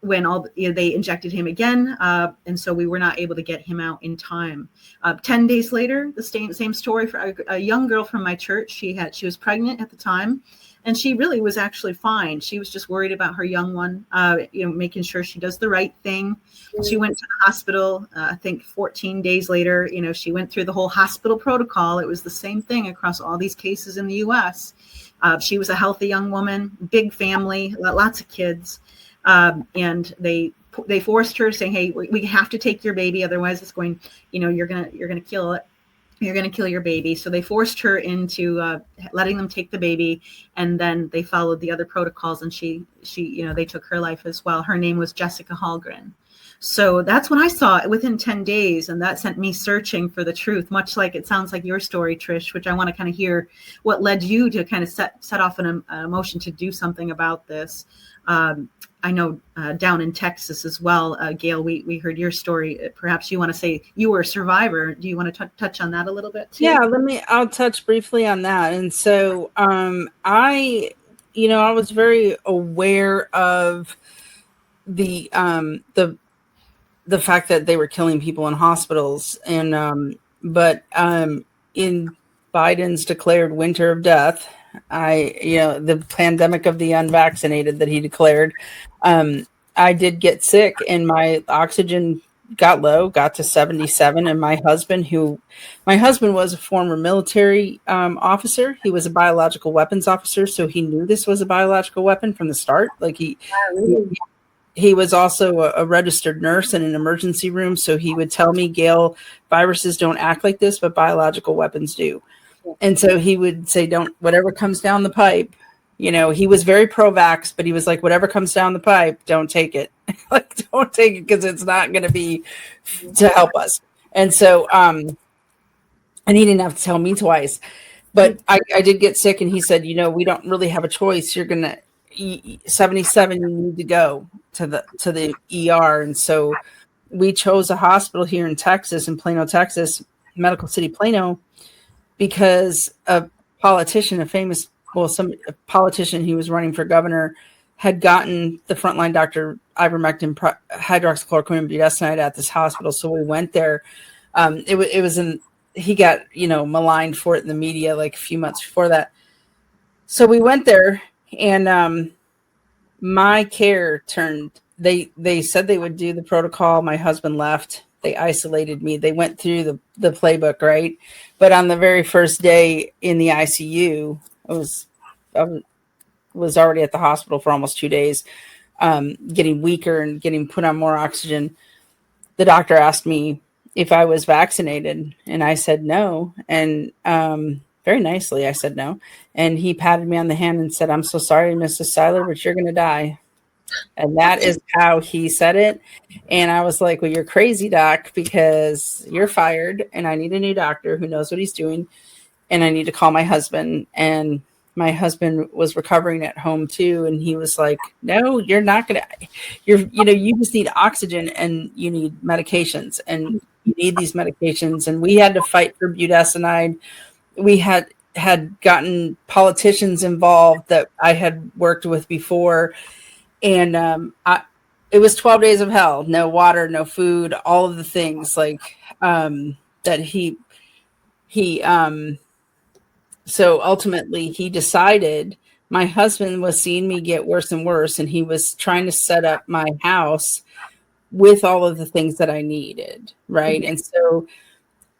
B: when they injected him again, and so we were not able to get him out in time. 10 days later, the same story for a young girl from my church. She was pregnant at the time. And she really was actually fine. She was just worried about her young one, making sure she does the right thing. She went to the hospital, I think 14 days later. She went through the whole hospital protocol. It was the same thing across all these cases in the U.S. She was a healthy young woman, big family, lots of kids. And they forced her, saying, hey, we have to take your baby. Otherwise it's going, you're going to kill it. You're going to kill your baby. So they forced her into letting them take the baby. And then they followed the other protocols, and she, they took her life as well. Her name was Jessica Hallgren. So that's when I saw it within 10 days. And that sent me searching for the truth, much like it sounds like your story, Trish, which I want to kind of hear what led you to kind of set off an emotion to do something about this. I know down in Texas as well, Gail, we heard your story. Perhaps you want to say you were a survivor. Do you want to touch on that a little bit too?
A: Yeah, I'll touch briefly on that. And so I was very aware of the fact that they were killing people in hospitals, and but in Biden's declared winter of death, the pandemic of the unvaccinated that he declared, I did get sick, and my oxygen got low, got to 77. And my husband was a former military officer. He was a biological weapons officer. So he knew this was a biological weapon from the start. Like he was also a registered nurse in an emergency room. So he would tell me, Gail, viruses don't act like this, but biological weapons do. And so he would say, whatever comes down the pipe, he was very pro-vax, but he was like, whatever comes down the pipe, don't take it. Like, don't take it, because it's not going to be to help us. And so, and he didn't have to tell me twice, but I did get sick, and he said, we don't really have a choice. You're going to 77, you need to go to the ER. And so we chose a hospital here in Texas, in Plano, Texas, Medical City, Plano, because a politician, a politician, he was running for governor, had gotten the frontline doctor ivermectin, hydroxychloroquine, and budesonide at this hospital. So we went there. He got, maligned for it in the media like a few months before that. So we went there, and my care turned, they said they would do the protocol. My husband left. They isolated me. They went through the playbook, right? But on the very first day in the ICU, I was already at the hospital for almost 2 days, getting weaker and getting put on more oxygen. The doctor asked me if I was vaccinated, and I said no. And very nicely, I said no. And he patted me on the hand and said, "I'm so sorry, Mrs. Seiler, but you're going to die." And that is how he said it. And I was like, well, you're crazy, doc, because you're fired, and I need a new doctor who knows what he's doing. And I need to call my husband. And my husband was recovering at home too. And he was like, no, you're not going to, you just need oxygen, and you need medications, and you need these medications. And we had to fight for budesonide. We had gotten politicians involved that I had worked with before. And it was 12 days of hell, no water, no food, all of the things like that so ultimately he decided, my husband was seeing me get worse and worse, and he was trying to set up my house with all of the things that I needed. Right. Mm-hmm. And so,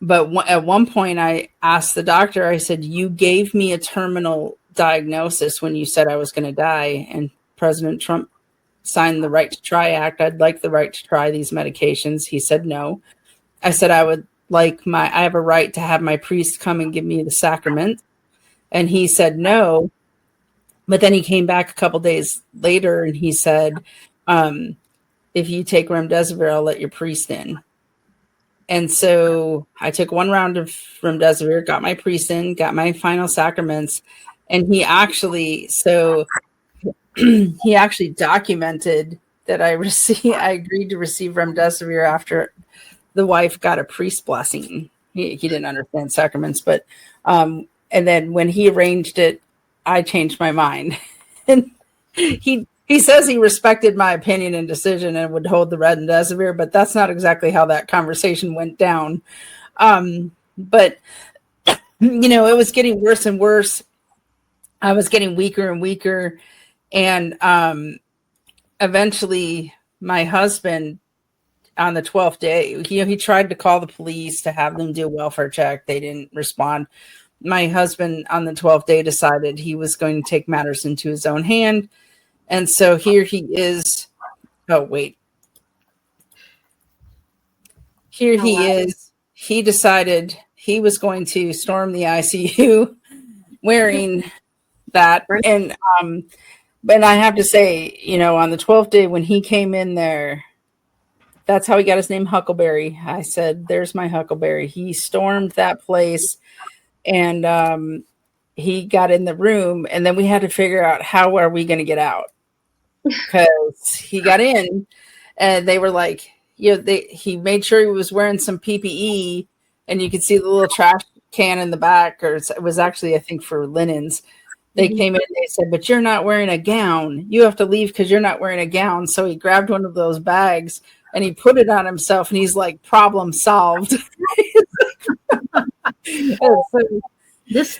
A: but at one point I asked the doctor, I said, you gave me a terminal diagnosis when you said I was going to die, and President Trump signed the Right to Try Act. I'd like the right to try these medications. He said no. I said I have a right to have my priest come and give me the sacrament. And he said no. But then he came back a couple days later, and he said, if you take remdesivir, I'll let your priest in. And so I took one round of remdesivir, got my priest in, got my final sacraments. And he actually documented that I agreed to receive remdesivir after the wife got a priest blessing. He didn't understand sacraments, but and then when he arranged it, I changed my mind. And he says he respected my opinion and decision and would hold the remdesivir, but that's not exactly how that conversation went down. But it was getting worse and worse. I was getting weaker and weaker. And eventually my husband on the 12th day, he tried to call the police to have them do a welfare check. They didn't respond. My husband on the 12th day decided he was going to take matters into his own hand. And so here he is. Oh, wait. Here he is. He decided he was going to storm the ICU wearing that. And I have to say, on the 12th day when he came in there, that's how he got his name, Huckleberry. I said, there's my Huckleberry. He stormed that place, and he got in the room, and then we had to figure out how are we going to get out, because he got in and they were like, he made sure he was wearing some PPE, and you could see the little trash can in the back, or it was actually, I think, for linens. They came in and they said, but you're not wearing a gown. You have to leave because you're not wearing a gown. So he grabbed one of those bags and he put it on himself, and he's like, problem solved.
B: This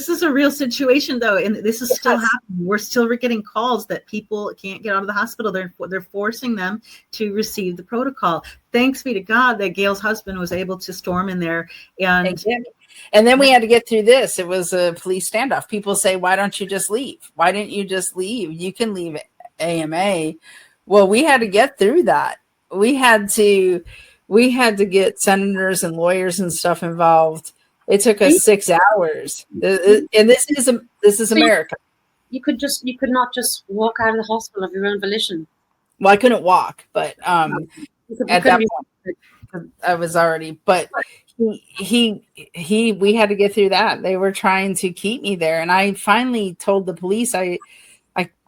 B: is a real situation, though, and this is still happening. We're still getting calls that people can't get out of the hospital. They're forcing them to receive the protocol. Thanks be to God that Gail's husband was able to storm in there.
A: And then we had to get through this. It was a police standoff. People say, why don't you just leave? Why didn't you just leave? You can leave AMA. Well, we had to get through that. We had to get senators and lawyers and stuff involved. It took us 6 hours. And this is America.
C: You could not just walk out of the hospital of your own volition.
A: Well, I couldn't walk, but at that point I was already, but we had to get through that. They were trying to keep me there. And I finally told the police, I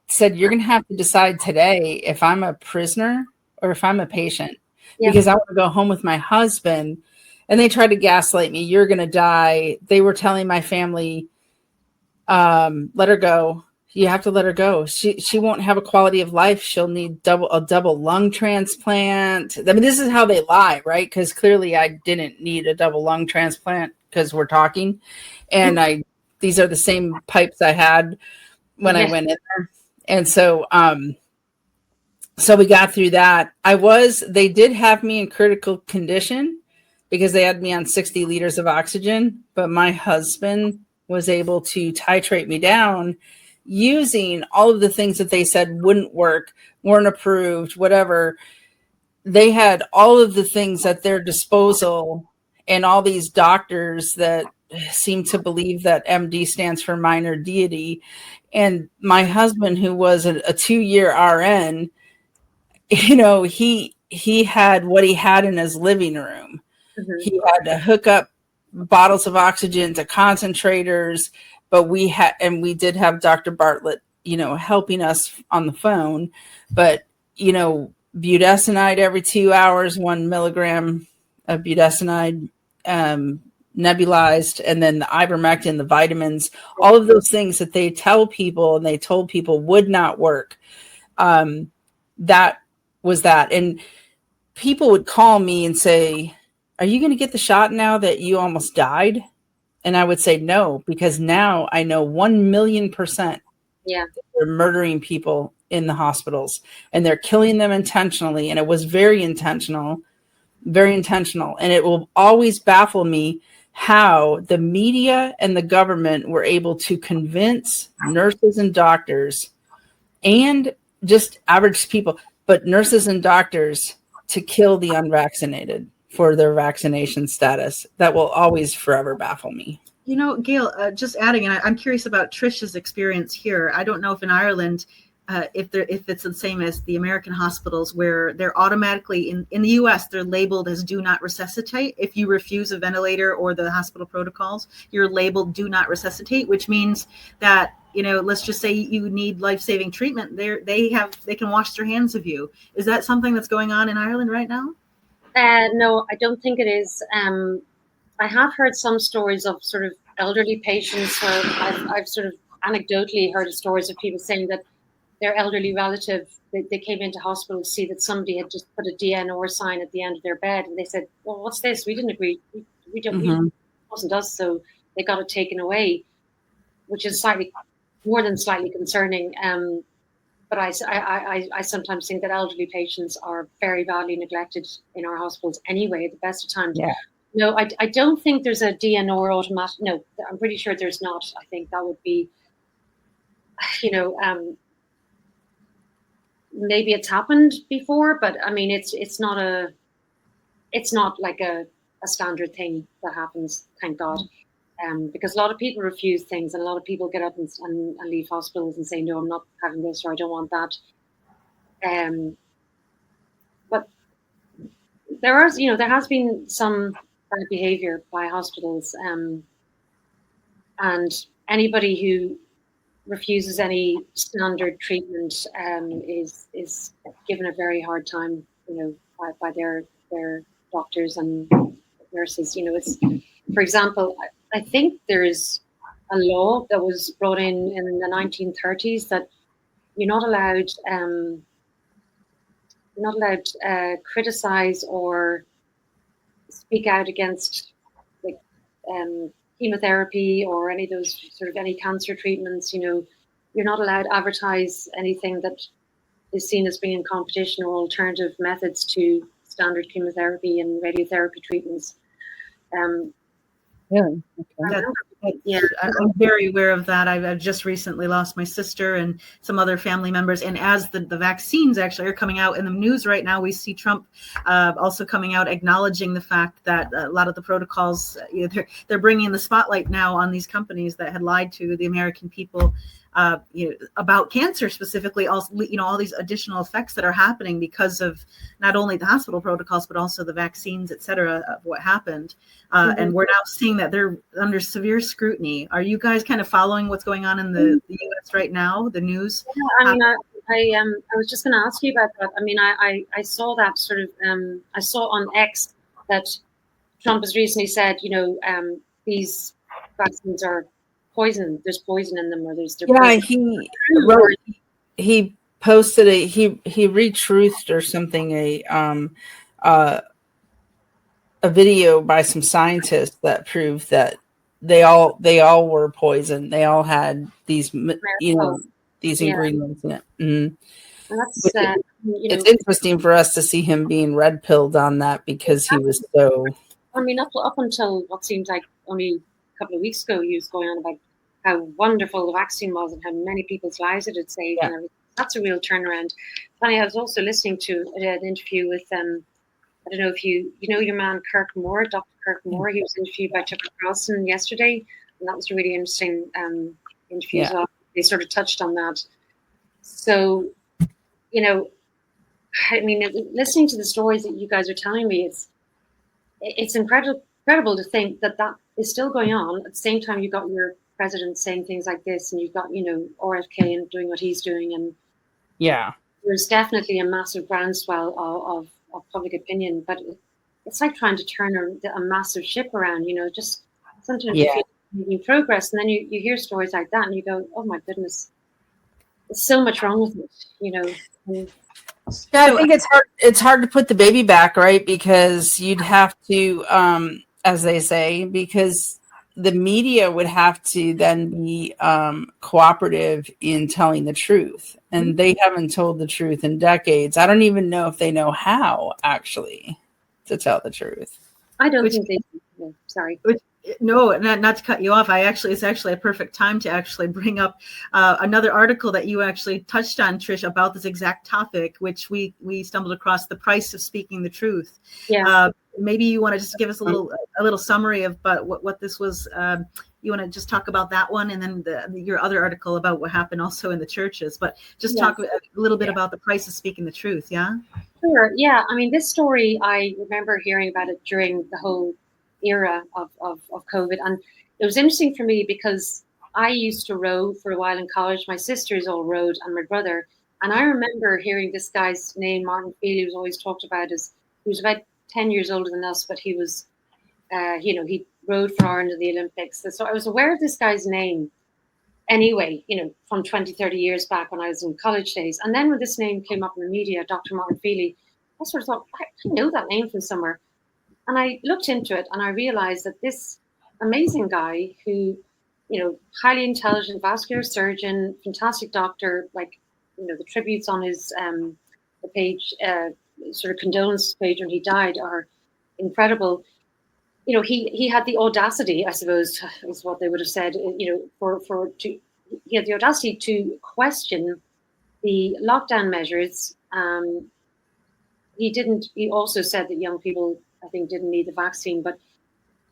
A: said, you're going to have to decide today if I'm a prisoner or if I'm a patient, because I want to go home with my husband. And they tried to gaslight me. You're going to die. They were telling my family, let her go. You have to let her go. She won't have a quality of life. She'll need a double lung transplant. I mean, this is how they lie, right? Because clearly I didn't need a double lung transplant because we're talking. And these are the same pipes I had when I went in there. And so, so we got through that. They did have me in critical condition because they had me on 60 liters of oxygen, but my husband was able to titrate me down using all of the things that they said wouldn't work, weren't approved, whatever. They had all of the things at their disposal, and all these doctors that seem to believe that MD stands for minor deity. And my husband, who was a 2-year RN, he had what he had in his living room. Mm-hmm. He had to hook up bottles of oxygen to concentrators, but we did have Dr. Bartlett, helping us on the phone. But, budesonide every 2 hours, 1 milligram of budesonide, nebulized, and then the ivermectin, the vitamins, all of those things that they tell people and they told people would not work. That was that. And people would call me and say, are you going to get the shot now that you almost died? And I would say no, because now I know 1,000,000% they're murdering people in the hospitals and they're killing them intentionally. And it was very intentional. And it will always baffle me how the media and the government were able to convince nurses and doctors and just average people, but nurses and doctors to kill the unvaccinated for their vaccination status. That will always forever baffle me.
B: Gail, just adding, and I'm curious about Trish's experience here. I don't know if in Ireland, if it's the same as the American hospitals, where they're automatically in the US, they're labeled as do not resuscitate. If you refuse a ventilator or the hospital protocols, you're labeled do not resuscitate, which means that, let's just say you need life-saving treatment. They can wash their hands of you. Is that something that's going on in Ireland right now?
C: No, I don't think it is. I have heard some stories of sort of elderly patients where I've sort of anecdotally heard of stories of people saying that their elderly relative, they came into hospital to see that somebody had just put a DNR sign at the end of their bed. And they said, well, what's this? We didn't agree. We don't, it wasn't us. So they got it taken away, which is slightly more than slightly concerning. But I sometimes think that elderly patients are very badly neglected in our hospitals anyway, at the best of times.
A: Yeah.
C: No, I don't think there's a DNR automatic. No, I'm pretty sure there's not. I think that would be, maybe it's happened before, but I mean, it's not like a standard thing that happens, thank God. Because a lot of people refuse things, and a lot of people get up and leave hospitals and say, no, I'm not having this, or I don't want that. But there has been some bad behavior by hospitals, and anybody who refuses any standard treatment is given a very hard time, by their doctors and nurses. It's, for example, I think there is a law that was brought in the 1930s that you're not allowed criticize or speak out against, like, chemotherapy or any of those sort of any cancer treatments. You're not allowed to advertise anything that is seen as being in competition or alternative methods to standard chemotherapy and radiotherapy treatments.
A: Really? Okay.
B: Yeah, I'm very aware of that. I've just recently lost my sister and some other family members. And as the vaccines actually are coming out in the news right now, we see Trump also coming out acknowledging the fact that a lot of the protocols, they're bringing the spotlight now on these companies that had lied to the American people about cancer specifically. Also, all these additional effects that are happening because of not only the hospital protocols, but also the vaccines, et cetera, of what happened. And we're now seeing that they're under severe scrutiny. Are you guys kind of following what's going on in the U.S. right now, the news?
C: Yeah, I mean, I was just going to ask you about that. I mean, I saw that sort of, I saw on X that Trump has recently said, these vaccines are poison. There's poison in them, or there's
A: he posted he retruthed or something a video by some scientists that proved that they all were poison. They all had these these ingredients in it. Mm-hmm.
C: And that's
A: it's interesting for us to see him being red pilled on that because he was so.
C: I mean, up until what seems like only a couple of weeks ago, he was going on about how wonderful the vaccine was and how many people's lives it had saved. Yeah. And everything. That's a real turnaround. Funny, I was also listening to an interview with I don't know if you know your man Kirk Moore, Dr. Kirk Moore. He was interviewed by Tucker Carlson yesterday, and that was a really interesting interview as well. They sort of touched on that. So, I mean, listening to the stories that you guys are telling me, it's incredible to think that is still going on. At the same time, you've got your president saying things like this, and you've got, RFK and doing what he's doing. And there's definitely a massive groundswell of public opinion, but it's like trying to turn a massive ship around, just sometimes you feel making progress, and then you hear stories like that and you go, oh my goodness, there's so much wrong with it,
A: I think it's hard to put the baby back, right? Because you'd have to, as they say, because the media would have to then be cooperative in telling the truth. And they haven't told the truth in decades. I don't even know if they know how, actually, to tell the truth.
C: I don't think they do. Sorry.
B: No, not to cut you off. It's actually a perfect time to actually bring up another article that you actually touched on, Trish, about this exact topic, which we stumbled across, the price of speaking the truth.
C: Yeah.
B: Maybe you want to just give us a little summary of what this was. You want to just talk about that one, and then your other article about what happened also in the churches. But just talk a little bit about the price of speaking the truth. Yeah.
C: Sure. Yeah. I mean, this story, I remember hearing about it during the whole era of COVID, and it was interesting for me because I used to row for a while in college. My sisters all rowed, and my brother. And I remember hearing this guy's name, Martin Feely, was always talked about as he was about 10 years older than us, but he was, he rowed for Ireland in the Olympics. So I was aware of this guy's name anyway, from 20, 30 years back when I was in college days. And then when this name came up in the media, Dr. Martin Feely, I sort of thought, I know that name from somewhere. And I looked into it and I realized that this amazing guy who highly intelligent vascular surgeon, fantastic doctor. Like, the tributes on his the page, sort of condolence page when he died, are incredible. He had the audacity, I suppose, is what they would have said. He had the audacity to question the lockdown measures. He also said that young people, I think, didn't need the vaccine, but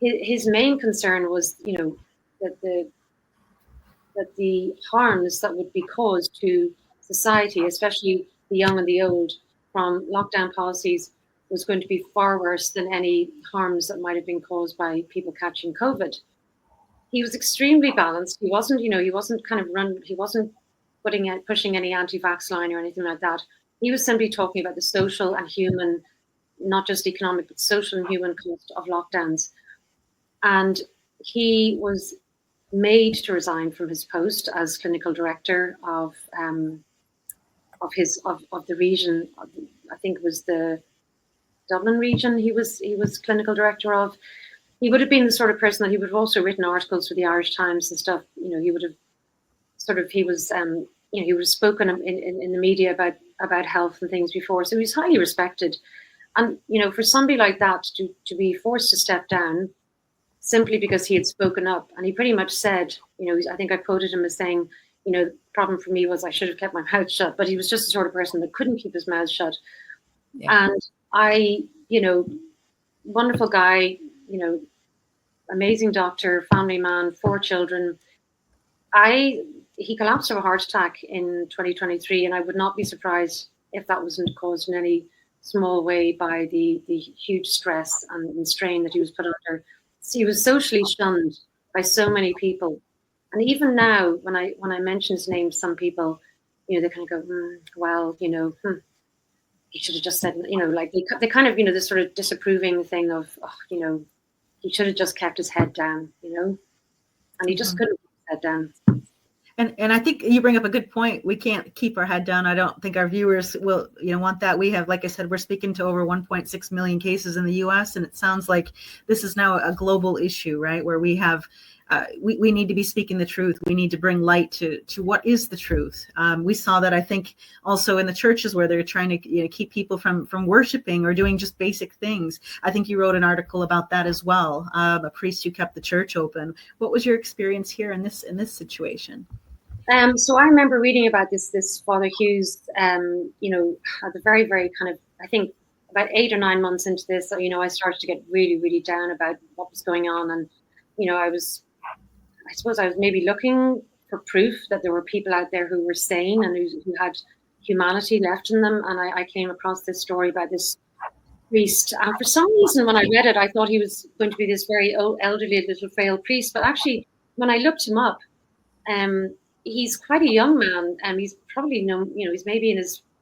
C: his main concern was, that the harms that would be caused to society, especially the young and the old, from lockdown policies was going to be far worse than any harms that might have been caused by people catching COVID. He was extremely balanced. He wasn't pushing any anti-vax line or anything like that. He was simply talking about the social and human, not just economic, but social and human cost of lockdowns. And he was made to resign from his post as clinical director of the region. I think it was the Dublin region. He was clinical director of. He would have been the sort of person that he would have also written articles for the Irish Times and stuff. He would have he would have spoken in the media about health and things before. So he was highly respected. And, for somebody like that to be forced to step down simply because he had spoken up, and he pretty much said, I think I quoted him as saying, the problem for me was I should have kept my mouth shut, but he was just the sort of person that couldn't keep his mouth shut. Yeah. And wonderful guy, amazing doctor, family man, 4 children. He collapsed of a heart attack in 2023, and I would not be surprised if that wasn't caused in any small way by the huge stress and strain that he was put under. He was socially shunned by so many people, and even now, when I mention his name, some people, they kind of go, well, he should have just said, like they kind of, this sort of disapproving thing of, he should have just kept his head down, and he just couldn't keep his head down.
B: And I think you bring up a good point. We can't keep our head down. I don't think our viewers will, want that. We have, like I said, we're speaking to over 1.6 million cases in the U.S. And it sounds like this is now a global issue, right? Where we have, we need to be speaking the truth. We need to bring light to what is the truth. We saw that, I think, also in the churches where they're trying to keep people from worshiping or doing just basic things. I think you wrote an article about that as well. A priest who kept the church open. What was your experience here in this situation?
C: So I remember reading about this Father Hughes, at the very, very kind of, I think about 8 or 9 months into this, I started to get really, really down about what was going on. And, I suppose I was maybe looking for proof that there were people out there who were sane and who had humanity left in them. And I came across this story about this priest. And for some reason, when I read it, I thought he was going to be this very elderly, little frail priest. But actually, when I looked him up, he's quite a young man. He's probably he's maybe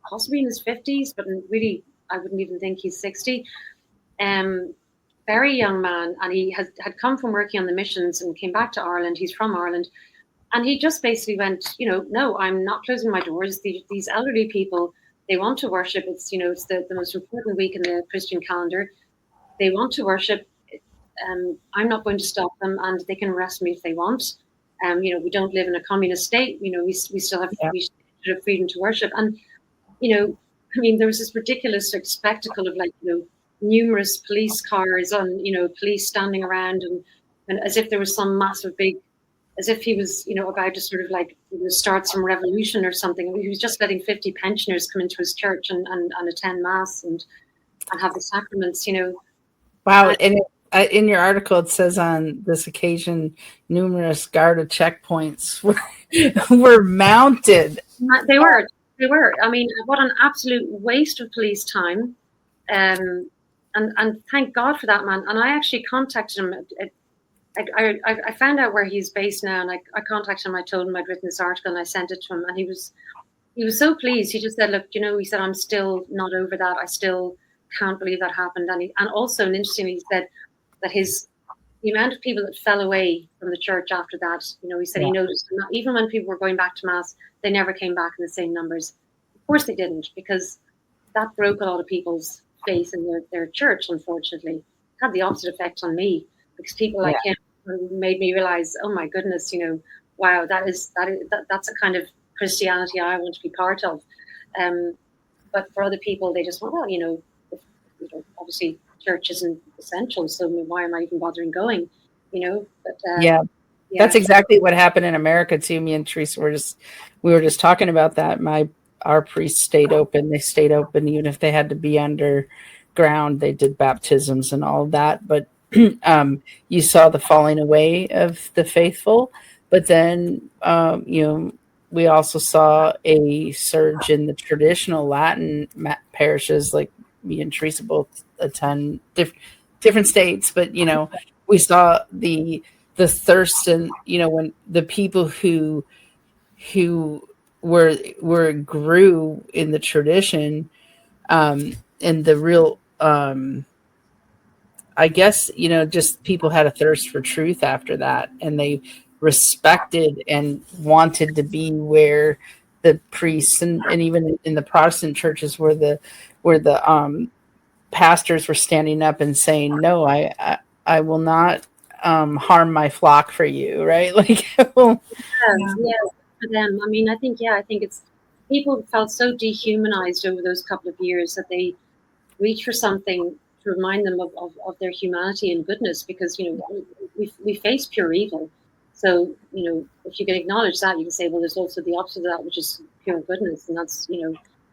C: possibly in his 50s, but really, I wouldn't even think he's 60. Very young man, and he had come from working on the missions and came back to Ireland. He's from Ireland, and he just basically went, no, I'm not closing my doors. These elderly people, they want to worship. It's it's the most important week in the Christian calendar. They want to worship. I'm not going to stop them, and they can arrest me if they want. We don't live in a communist state. We still have we should have freedom to worship. And there was this ridiculous spectacle of numerous police cars on police standing around and as if there was some massive big, as if he was about to sort of start some revolution or something. He was just letting 50 pensioners come into his church and attend mass and have the sacraments.
A: Wow. And in your article, it says on this occasion, numerous Garda checkpoints were mounted.
C: They were. I mean, what an absolute waste of police time. And thank God for that, man. And I actually contacted him. I found out where he's based now, and I contacted him. I told him I'd written this article, and I sent it to him. And he was so pleased. He just said, look, he said, I'm still not over that. I still can't believe that happened. And also, and interestingly, he said that the amount of people that fell away from the church after that, he said he noticed even when people were going back to mass, they never came back in the same numbers. Of course they didn't, because that broke a lot of people's faith in their church, unfortunately. It had the opposite effect on me, because people like him made me realize, oh my goodness, wow, that's a kind of Christianity I want to be part of. But for other people, they just went, well, obviously church isn't essential, so why am I even bothering going? But
A: Yeah. That's exactly what happened in America too. Me and Teresa we were just talking about that. Our priests stayed open. They stayed open even if they had to be underground. They did baptisms and all of that. But you saw the falling away of the faithful. But then we also saw a surge in the traditional Latin parishes, like me and Teresa both attend different states. But we saw the thirst, and when the people who were grew in the tradition, and the real I guess just people had a thirst for truth after that, and they respected and wanted to be where the priests and even in the Protestant churches where the pastors were standing up and saying, no, I will not harm my flock for you, right? Like, well,
C: for them. I mean, I think it's people felt so dehumanized over those couple of years that they reach for something to remind them of their humanity and goodness, because we face pure evil. So if you can acknowledge that, you can say, well, there's also the opposite of that, which is pure goodness, and that's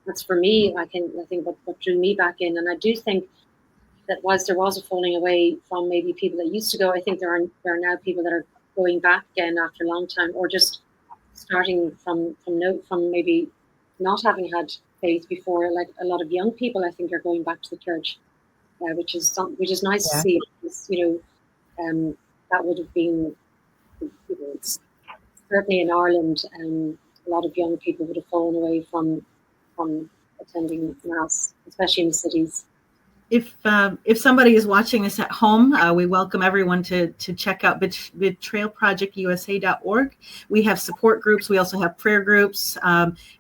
C: that's for me. I think what drew me back in, and I do think that whilst there was a falling away from maybe people that used to go, I think there are now people that are going back again after a long time, or just starting from maybe not having had faith before. Like a lot of young people, I think, are going back to the church, which is nice to see. Because, that would have been certainly in Ireland. A lot of young people would have fallen away from attending mass, especially in the cities.
B: If somebody is watching this at home, we welcome everyone to check out betrayalprojectusa.org. We have support groups. We also have prayer groups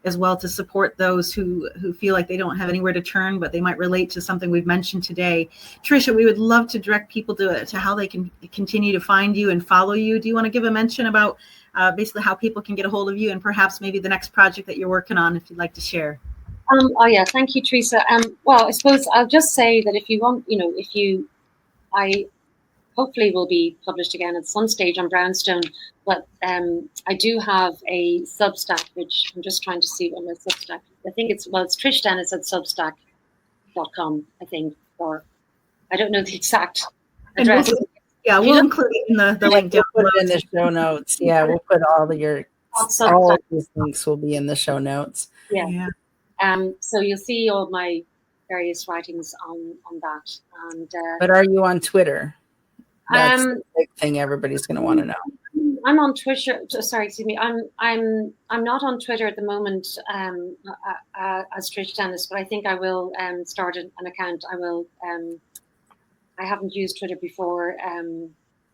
B: as well to support those who feel like they don't have anywhere to turn, but they might relate to something we've mentioned today. Tricia, we would love to direct people to how they can continue to find you and follow you. Do you want to give a mention about basically how people can get a hold of you and perhaps maybe the next project that you're working on, if you'd like to share?
C: Thank you, Teresa. Well, I suppose I'll just say that if you want, I hopefully will be published again at some stage on Brownstone, but I do have a Substack, which I'm just trying to see what my Substack, I think it's Trish Dennis at substack.com, I think, or I don't know the exact address.
B: We'll include it in the link down below.
A: We'll put it in the show notes. Yeah, we'll put all of these links will be in the show notes.
C: Yeah. So you'll see all my various writings on that. And
A: but are you on Twitter? That's the big thing everybody's going to want to know.
C: I'm on Twitter. Sorry, excuse me. I'm not on Twitter at the moment as Trish Dennis, but I think I will start an account. I will. I haven't used Twitter before for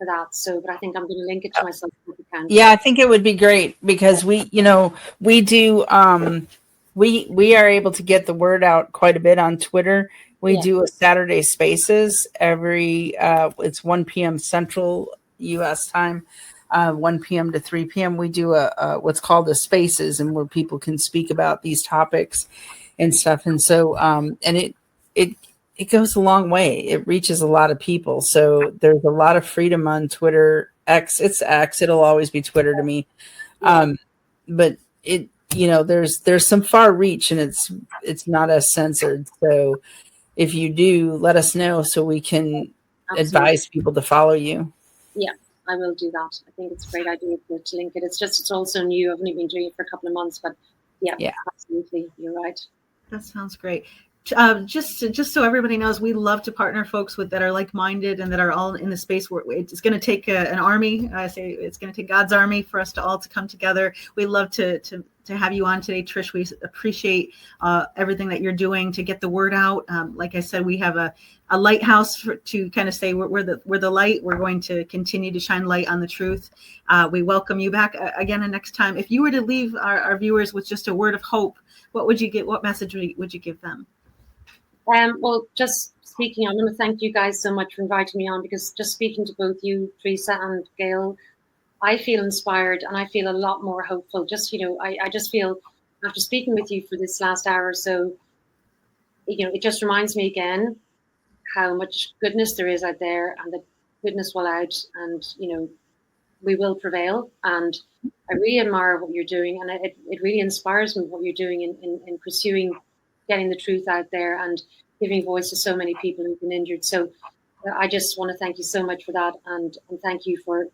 C: that, but I think I'm going to link it to my Substack account.
A: Yeah, I think it would be great because we do. We are able to get the word out quite a bit on Twitter. We do a Saturday Spaces every, it's 1 p.m. Central U.S. time, 1 p.m. to 3 p.m. We do a what's called a Spaces, and where people can speak about these topics and stuff. And so, and it goes a long way. It reaches a lot of people. So there's a lot of freedom on Twitter. It's X. It'll always be Twitter to me. But there's some far reach, and it's not as censored. So if you do, let us know so we can advise people to follow you.
C: Yeah, I will do that. I think it's a great idea to link it. It's also new. I've only been doing it for a couple of months, but yeah, absolutely. You're right.
B: That sounds great. Just so everybody knows, we love to partner folks that are like-minded and that are all in the space where it's going to take an army. I say it's going to take God's army for us to all to come together. We love to have you on today, Trish. We appreciate everything that you're doing to get the word out. Like I said, we have a lighthouse to kind of say we're the light. We're going to continue to shine light on the truth. We welcome you back again and next time. If you were to leave our viewers with just a word of hope, what would you get? What message would you give them?
C: Well, just speaking, I want to thank you guys so much for inviting me on, because just speaking to both you, Teresa and Gail, I feel inspired and I feel a lot more hopeful. Just, I just feel after speaking with you for this last hour or so, it just reminds me again how much goodness there is out there, and that goodness will out, and, we will prevail. And I really admire what you're doing, and it really inspires me what you're doing in pursuing getting the truth out there and giving voice to so many people who've been injured. So I just want to thank you so much for that, and thank you for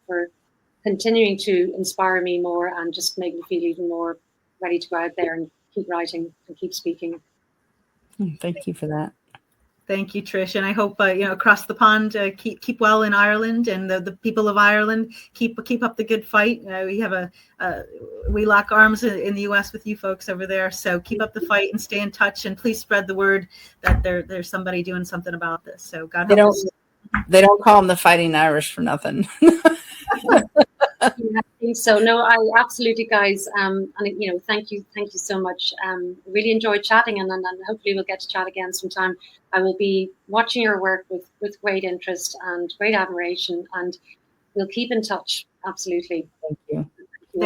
C: continuing to inspire me more and just make me feel even more ready to go out there and keep writing and keep speaking.
A: Thank you for that.
B: Thank you, Trish, and I hope across the pond keep well in Ireland, and the people of Ireland keep up the good fight. We lock arms in the U.S. with you folks over there, so keep up the fight and stay in touch, and please spread the word that there's somebody doing something about this. So God help us.
A: They don't call them the Fighting Irish for nothing.
C: Yeah, I think so. No, I absolutely, guys. And thank you so much. Really enjoyed chatting, and hopefully we'll get to chat again sometime. I will be watching your work with great interest and great admiration, and we'll keep in touch. Absolutely.
A: Thank you.
B: Thank you.